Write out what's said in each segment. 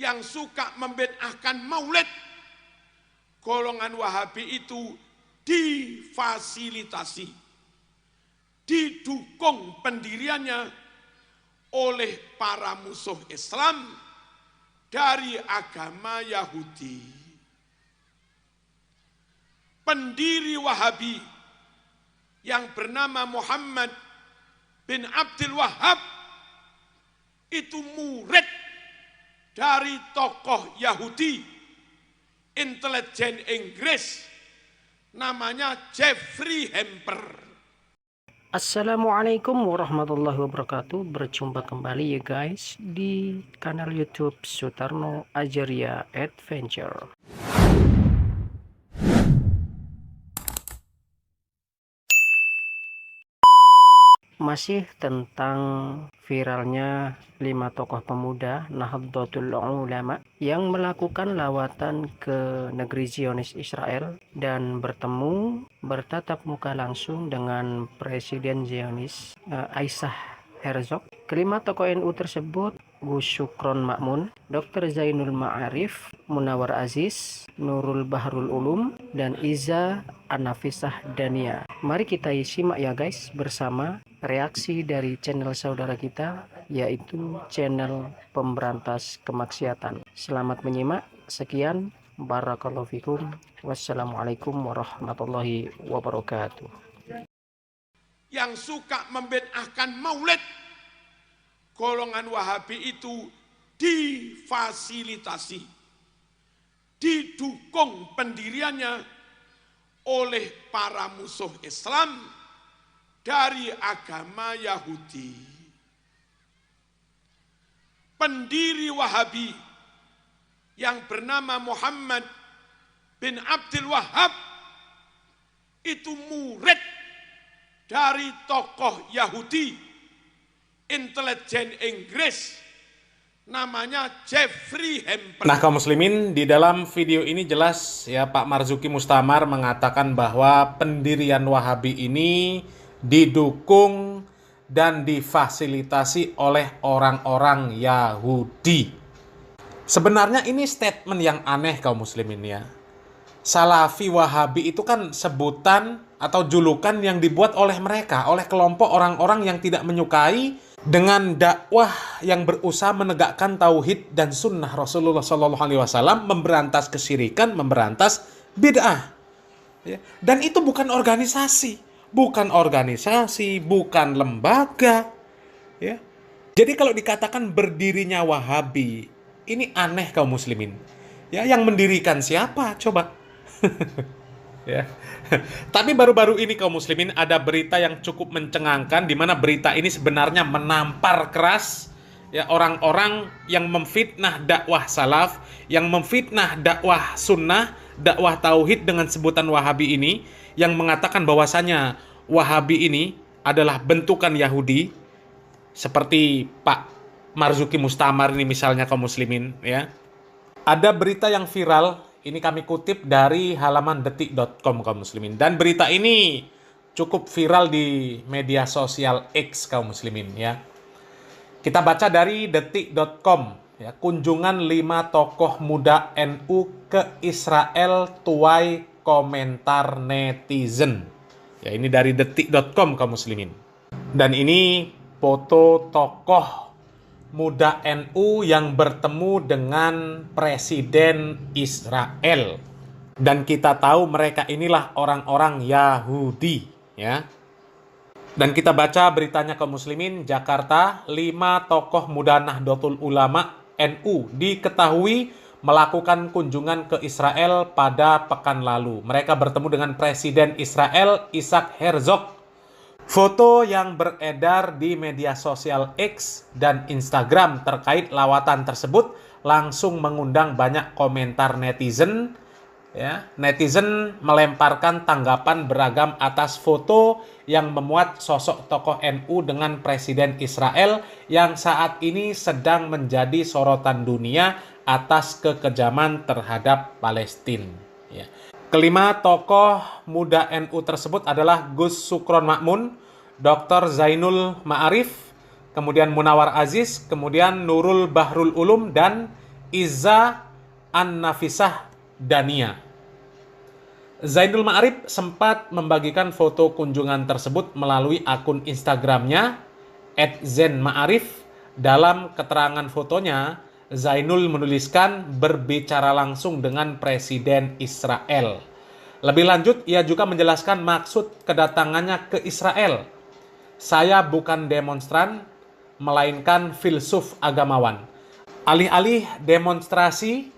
yang suka membid'ahkan maulid, golongan Wahabi itu difasilitasi, didukung pendiriannya oleh para musuh Islam dari agama Yahudi. Pendiri Wahabi yang bernama Muhammad bin Abdul Wahab itu murid dari tokoh Yahudi, intelijen Inggris, namanya Jeffrey Hamper. Assalamualaikum warahmatullahi wabarakatuh. Berjumpa kembali ya guys di kanal YouTube Sutarno Ajaria Adventure. Masih tentang viralnya 5 tokoh pemuda Nahdlatul Ulama yang melakukan lawatan ke negeri Zionis Israel dan bertatap muka langsung dengan Presiden Zionis Isaac Herzog. Kelima tokoh NU tersebut Gus Syukron Ma'mun, Dr. Zainul Ma'arif, Munawar Aziz, Nurul Bahrul Ulum, dan Iza Anafisah Dania. Mari kita simak ya guys bersama reaksi dari channel saudara kita, yaitu channel pemberantas kemaksiatan. Selamat menyimak. Sekian, barakallahu fikum. Wassalamualaikum warahmatullahi wabarakatuh. Yang suka membid'ahkan maulid, golongan Wahabi itu difasilitasi, didukung pendiriannya oleh para musuh Islam dari agama Yahudi. Pendiri Wahabi yang bernama Muhammad bin Abdul Wahab itu murid dari tokoh Yahudi, intelijen Inggris, namanya Jeffrey Hamper. Nah kaum muslimin, di dalam video ini jelas ya Pak Marzuki Mustamar mengatakan bahwa pendirian Wahabi ini didukung dan difasilitasi oleh orang-orang Yahudi. Sebenarnya ini statement yang aneh kaum muslimin ya. Salafi Wahabi itu kan sebutan atau julukan yang dibuat oleh mereka, oleh kelompok orang-orang yang tidak menyukai dengan dakwah yang berusaha menegakkan tauhid dan sunnah Rasulullah SAW, memberantas kesyirikan, memberantas bid'ah. Ya. Dan itu bukan organisasi, bukan lembaga. Ya. Jadi kalau dikatakan berdirinya Wahabi, ini aneh kaum muslimin. Ya, yang mendirikan siapa? Coba. Ya. Tapi baru-baru ini kaum muslimin ada berita yang cukup mencengangkan, di mana berita ini sebenarnya menampar keras ya orang-orang yang memfitnah dakwah salaf, yang memfitnah dakwah sunnah, dakwah tauhid dengan sebutan Wahabi ini, yang mengatakan bahwasanya Wahabi ini adalah bentukan Yahudi, seperti Pak Marzuki Mustamar ini misalnya kaum muslimin ya. Ada berita yang viral. Ini kami kutip dari halaman detik.com kaum muslimin. Dan berita ini cukup viral di media sosial X kaum muslimin ya. Kita baca dari detik.com ya. Kunjungan 5 tokoh muda NU ke Israel tuai komentar netizen. Ya, ini dari detik.com kaum muslimin. Dan ini foto tokoh muda NU yang bertemu dengan Presiden Israel. Dan kita tahu mereka inilah orang-orang Yahudi ya. Dan kita baca beritanya kaum muslimin, Jakarta, 5 tokoh muda Nahdlatul Ulama NU diketahui melakukan kunjungan ke Israel pada pekan lalu. Mereka bertemu dengan Presiden Israel Isaac Herzog. Foto yang beredar di media sosial X dan Instagram terkait lawatan tersebut langsung mengundang banyak komentar netizen. Ya, netizen melemparkan tanggapan beragam atas foto yang memuat sosok tokoh NU dengan Presiden Israel yang saat ini sedang menjadi sorotan dunia atas kekejaman terhadap Palestina. Ya. Kelima tokoh muda NU tersebut adalah Gus Syukron Ma'mun, Dr. Zainul Ma'arif, kemudian Munawar Aziz, kemudian Nurul Bahrul Ulum, dan Iza An-Nafisah Dania. Zainul Ma'arif sempat membagikan foto kunjungan tersebut melalui akun Instagramnya @zenma'arif. Dalam keterangan fotonya, Zainul menuliskan berbicara langsung dengan Presiden Israel. Lebih lanjut, ia juga menjelaskan maksud kedatangannya ke Israel. Saya bukan demonstran, melainkan filsuf agamawan. Alih-alih demonstrasi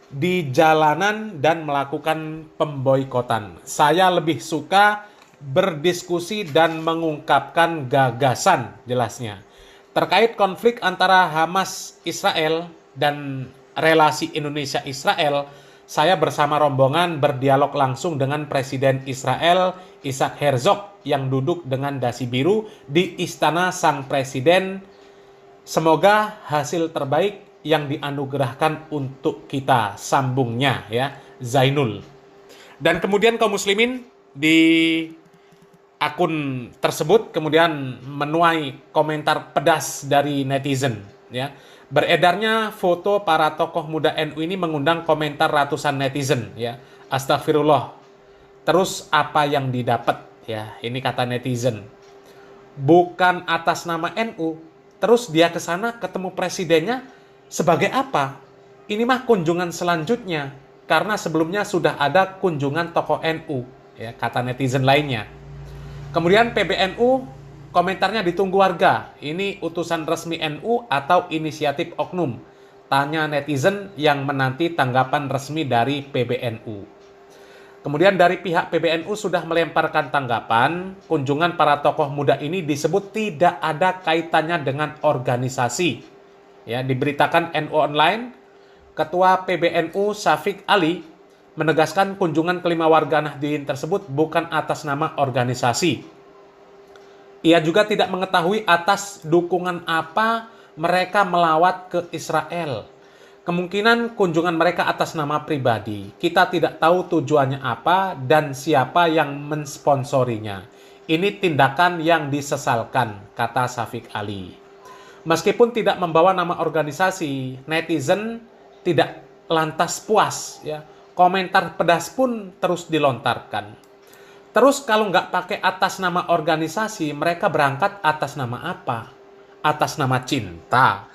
di jalanan dan melakukan pemboikotan, saya lebih suka berdiskusi dan mengungkapkan gagasan, jelasnya. Terkait konflik antara Hamas Israel dan relasi Indonesia-Israel, saya bersama rombongan berdialog langsung dengan Presiden Israel Isaac Herzog yang duduk dengan dasi biru di istana sang presiden. Semoga hasil terbaik yang dianugerahkan untuk kita, sambungnya ya Zainul. Dan kemudian kaum muslimin di akun tersebut kemudian menuai komentar pedas dari netizen ya. Beredarnya foto para tokoh muda NU ini mengundang komentar ratusan netizen ya. Astagfirullah. Terus apa yang didapat ya? Ini kata netizen. Bukan atas nama NU, terus dia ke sana ketemu presidennya sebagai apa? Ini mah kunjungan selanjutnya karena sebelumnya sudah ada kunjungan tokoh NU ya, kata netizen lainnya. Kemudian PBNU komentarnya ditunggu warga. Ini utusan resmi NU atau inisiatif oknum? Tanya netizen yang menanti tanggapan resmi dari PBNU. Kemudian dari pihak PBNU sudah melemparkan tanggapan, kunjungan para tokoh muda ini disebut tidak ada kaitannya dengan organisasi. Ya, diberitakan NU Online, Ketua PBNU Syafiq Ali menegaskan kunjungan kelima warga Nahdliyin tersebut bukan atas nama organisasi. Ia juga tidak mengetahui atas dukungan apa mereka melawat ke Israel. Kemungkinan kunjungan mereka atas nama pribadi. Kita tidak tahu tujuannya apa dan siapa yang mensponsorinya. Ini tindakan yang disesalkan, kata Syafiq Ali. Meskipun tidak membawa nama organisasi, netizen tidak lantas puas ya. Komentar pedas pun terus dilontarkan. Terus kalau nggak pakai atas nama organisasi, mereka berangkat atas nama apa? Atas nama cinta.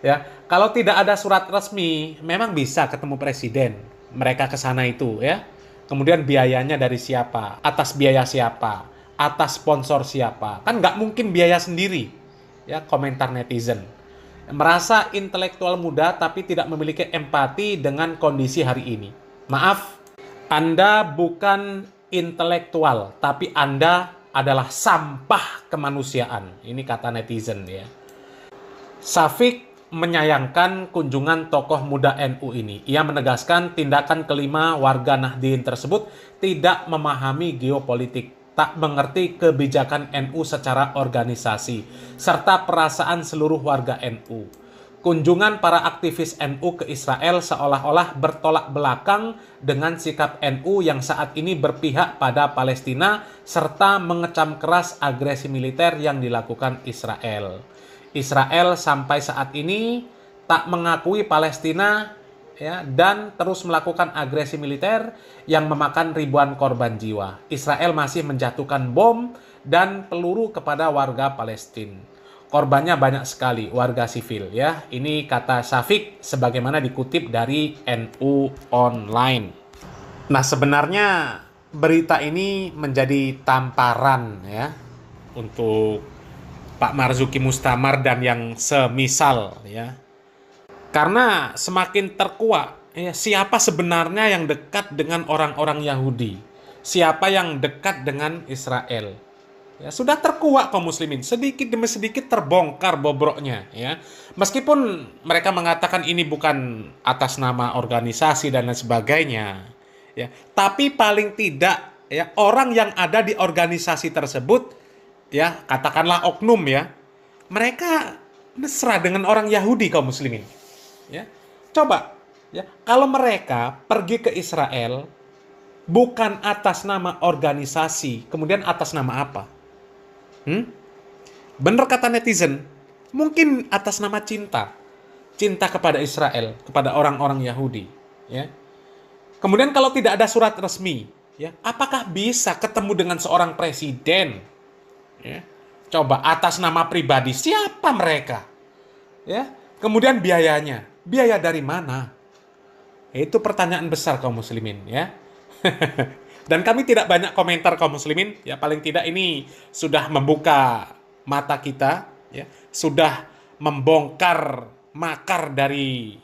Ya, kalau tidak ada surat resmi, memang bisa ketemu presiden. Mereka ke sana itu ya. Kemudian biayanya dari siapa? Atas biaya siapa? Atas sponsor siapa? Kan nggak mungkin biaya sendiri. Ya, komentar netizen. Merasa intelektual muda tapi tidak memiliki empati dengan kondisi hari ini. Maaf, Anda bukan intelektual, tapi Anda adalah sampah kemanusiaan. Ini kata netizen ya. Syafiq menyayangkan kunjungan tokoh muda NU ini. Ia menegaskan tindakan kelima warga Nahdliyin tersebut tidak memahami geopolitik, tak mengerti kebijakan NU secara organisasi, serta perasaan seluruh warga NU. Kunjungan para aktivis NU ke Israel seolah-olah bertolak belakang dengan sikap NU yang saat ini berpihak pada Palestina, serta mengecam keras agresi militer yang dilakukan Israel. Israel sampai saat ini tak mengakui Palestina ya, dan terus melakukan agresi militer yang memakan ribuan korban jiwa. Israel masih menjatuhkan bom dan peluru kepada warga Palestina. Korbannya banyak sekali, warga sivil ya. Ini kata Syafiq sebagaimana dikutip dari NU Online. Nah, sebenarnya berita ini menjadi tamparan ya untuk Pak Marzuki Mustamar dan yang semisal ya. Karena semakin terkuak ya, siapa sebenarnya yang dekat dengan orang-orang Yahudi? Siapa yang dekat dengan Israel? Ya, sudah terkuak kaum muslimin, sedikit demi sedikit terbongkar bobroknya ya. Meskipun mereka mengatakan ini bukan atas nama organisasi dan lain sebagainya ya, tapi paling tidak ya orang yang ada di organisasi tersebut ya, katakanlah oknum ya, mereka mesra dengan orang Yahudi kaum muslimin. Ya. Coba ya, kalau mereka pergi ke Israel bukan atas nama organisasi, kemudian atas nama apa? Bener kata netizen, mungkin atas nama cinta. cinta kepada Israel, kepada orang-orang Yahudi. Ya. Kemudian kalau tidak ada surat resmi, ya, apakah bisa ketemu dengan seorang presiden? Ya. Coba atas nama pribadi, siapa mereka? Ya. Kemudian biayanya, biaya dari mana? Itu pertanyaan besar kaum muslimin, ya. Dan kami tidak banyak komentar kaum muslimin, ya, paling tidak ini sudah membuka mata kita, ya, sudah membongkar makar dari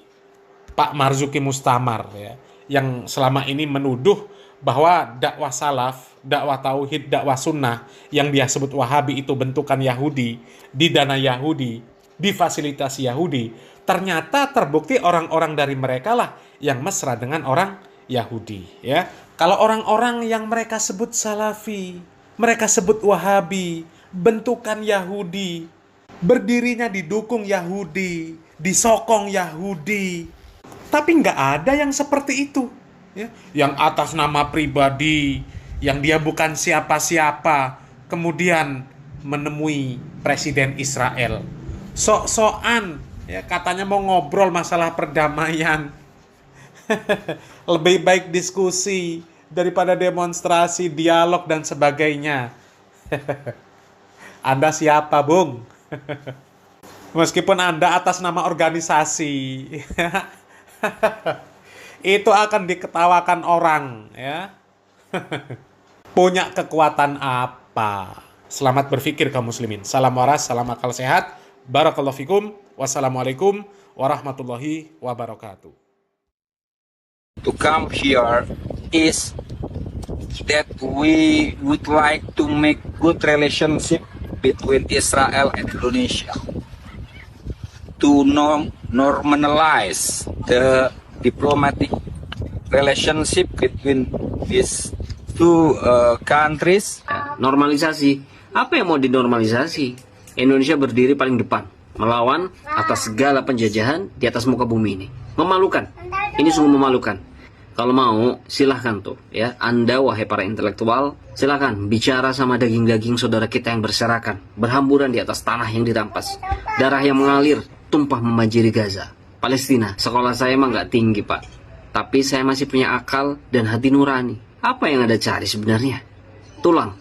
Pak Marzuki Mustamar, ya, yang selama ini menuduh bahwa dakwah salaf, dakwah tauhid, dakwah sunnah yang dia sebut Wahabi itu bentukan Yahudi, didana Yahudi, difasilitasi Yahudi. Ternyata terbukti orang-orang dari mereka lah yang mesra dengan orang Yahudi, ya. Kalau orang-orang yang mereka sebut salafi, mereka sebut Wahabi, bentukan Yahudi, berdirinya didukung Yahudi, disokong Yahudi, tapi nggak ada yang seperti itu, ya. Yang atas nama pribadi, yang dia bukan siapa-siapa, kemudian menemui Presiden Israel, sok-sokan, ya, katanya mau ngobrol masalah perdamaian. Lebih baik diskusi daripada demonstrasi, dialog, dan sebagainya. Anda siapa, Bung? Meskipun Anda atas nama organisasi, itu akan diketawakan orang, ya. Punya kekuatan apa? Selamat berpikir kaum muslimin. Salam waras, salam akal sehat. Barakallahu fikum. Wassalamualaikum warahmatullahi wabarakatuh. To come here is that we would like to make good relationship between Israel and Indonesia, to normalize the diplomatic relationship between these two countries. Normalisasi. Apa yang mau dinormalisasi? Indonesia berdiri paling depan, melawan atas segala penjajahan di atas muka bumi ini. Memalukan. Ini sungguh memalukan. Kalau mau, silahkan tuh, ya. Anda, wahai para intelektual, silahkan bicara sama daging-daging saudara kita yang berserakan, berhamburan di atas tanah yang dirampas. Darah yang mengalir, tumpah membanjiri Gaza. Palestina, sekolah saya emang nggak tinggi, Pak. Tapi saya masih punya akal dan hati nurani. Apa yang Anda cari sebenarnya? Tulang.